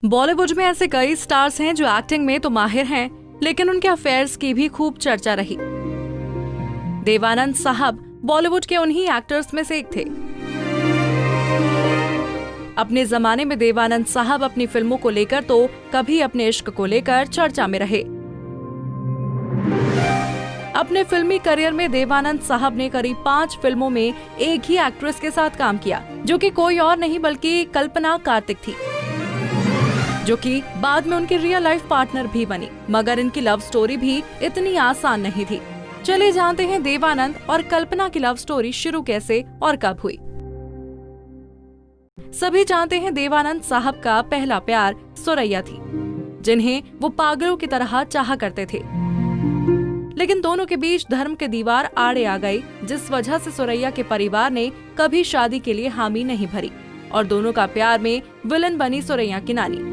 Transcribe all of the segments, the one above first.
बॉलीवुड में ऐसे कई स्टार्स हैं जो एक्टिंग में तो माहिर हैं, लेकिन उनके अफेयर्स की भी खूब चर्चा रही। देवानंद साहब बॉलीवुड के उन्हीं एक्टर्स में से एक थे। अपने जमाने में देवानंद साहब अपनी फिल्मों को लेकर तो कभी अपने इश्क को लेकर चर्चा में रहे। अपने फिल्मी करियर में देवानंद साहब ने करीब 5 फिल्मों में एक ही एक्ट्रेस के साथ काम किया, जो कि कोई और नहीं बल्कि कल्पना कार्तिक थी, जो कि बाद में उनकी रियल लाइफ पार्टनर भी बनी। मगर इनकी लव स्टोरी भी इतनी आसान नहीं थी। चलिए जानते हैं देवानंद और कल्पना की लव स्टोरी शुरू कैसे और कब हुई। सभी जानते हैं देवानंद साहब का पहला प्यार सुरैया थी, जिन्हें वो पागलों की तरह चाहा करते थे। लेकिन दोनों के बीच धर्म की दीवार आड़े आ गई, जिस वजह से सुरैया के परिवार ने कभी शादी के लिए हामी नहीं भरी और दोनों का प्यार में विलन बनी सुरैया की नानी।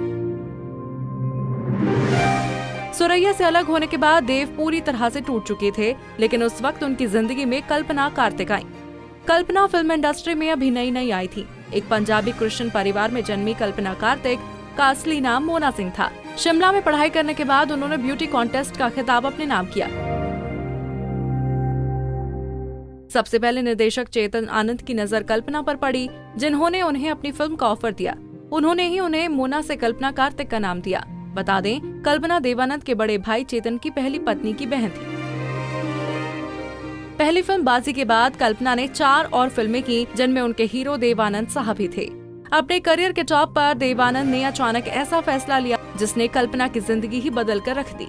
सुरैया से अलग होने के बाद देव पूरी तरह से टूट चुके थे, लेकिन उस वक्त उनकी जिंदगी में कल्पना कार्तिक आई। कल्पना फिल्म इंडस्ट्री में अभी नई आई थी। एक पंजाबी क्रिश्चियन परिवार में जन्मी कल्पना कार्तिक का असली नाम मोना सिंह था। शिमला में पढ़ाई करने के बाद उन्होंने ब्यूटी कॉन्टेस्ट का खिताब अपने नाम किया। सबसे पहले निर्देशक चेतन आनंद की नजर कल्पना पर पड़ी, जिन्होंने उन्हें अपनी फिल्म का ऑफर दिया। उन्होंने ही उन्हें मोना से कल्पना कार्तिक का नाम दिया। बता दें, कल्पना देवानंद के बड़े भाई चेतन की पहली पत्नी की बहन थी। पहली फिल्म बाजी के बाद कल्पना ने 4 और फिल्में की, जिनमें उनके हीरो देवानंद साहब ही थे। अपने करियर के टॉप पर देवानंद ने अचानक ऐसा फैसला लिया जिसने कल्पना की जिंदगी ही बदल कर रख दी।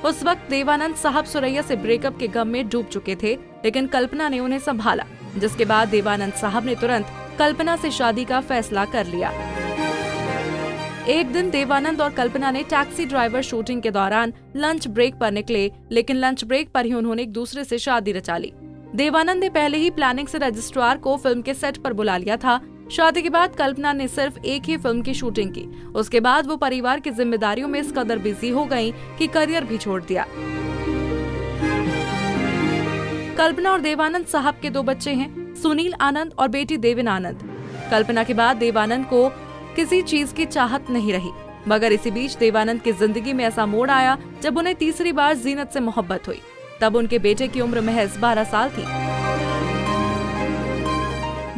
उस वक्त देवानंद साहब सुरैया से ब्रेकअप के गम में डूब चुके थे, लेकिन कल्पना ने उन्हें संभाला, जिसके बाद देवानंद साहब ने तुरंत कल्पना से शादी का फैसला कर लिया। एक दिन देवानंद और कल्पना ने टैक्सी ड्राइवर शूटिंग के दौरान लंच ब्रेक पर निकले, लेकिन लंच ब्रेक पर ही उन्होंने एक दूसरे से शादी रचा ली। देवानंद ने पहले ही प्लानिंग से रजिस्ट्रार को फिल्म के सेट पर बुला लिया था। शादी के बाद कल्पना ने सिर्फ एक ही फिल्म की शूटिंग की। उसके बाद वो परिवार की जिम्मेदारियों में इस कदर बिजी हो गयी कि करियर भी छोड़ दिया। कल्पना और देवानंद साहब के 2 बच्चे हैं, सुनील आनंद और बेटी देविन आनंद। कल्पना के बाद देवानंद को किसी चीज की चाहत नहीं रही, मगर इसी बीच देवानंद की जिंदगी में ऐसा मोड़ आया जब उन्हें तीसरी बार जीनत से मोहब्बत हुई। तब उनके बेटे की उम्र महज 12 साल थी।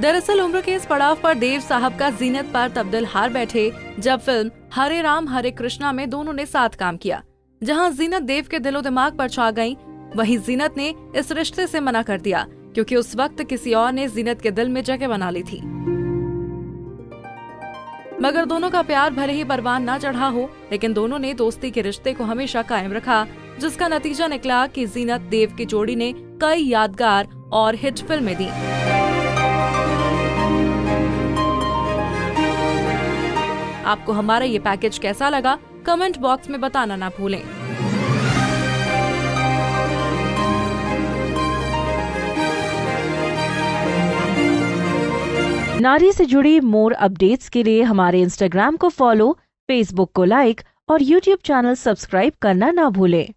दरअसल उम्र के इस पड़ाव पर देव साहब का जीनत पर तब दिल हार बैठे, जब फिल्म हरे राम हरे कृष्णा में दोनों ने साथ काम किया। जहां जीनत देव के दिलो दिमाग पर छा गईं, वहीं जीनत ने इस रिश्ते से मना कर दिया, क्योंकि उस वक्त किसी और ने जीनत के दिल में जगह बना ली थी। मगर दोनों का प्यार भले ही परवान ना चढ़ा हो, लेकिन दोनों ने दोस्ती के रिश्ते को हमेशा कायम रखा, जिसका नतीजा निकला कि जीनत देव की जोड़ी ने कई यादगार और हिट फिल्में दी। आपको हमारा ये पैकेज कैसा लगा, कमेंट बॉक्स में बताना ना भूलें। नारी से जुड़ी मोर अपडेट्स के लिए हमारे इंस्टाग्राम को फॉलो, फेसबुक को लाइक और यूट्यूब चैनल सब्सक्राइब करना ना भूलें।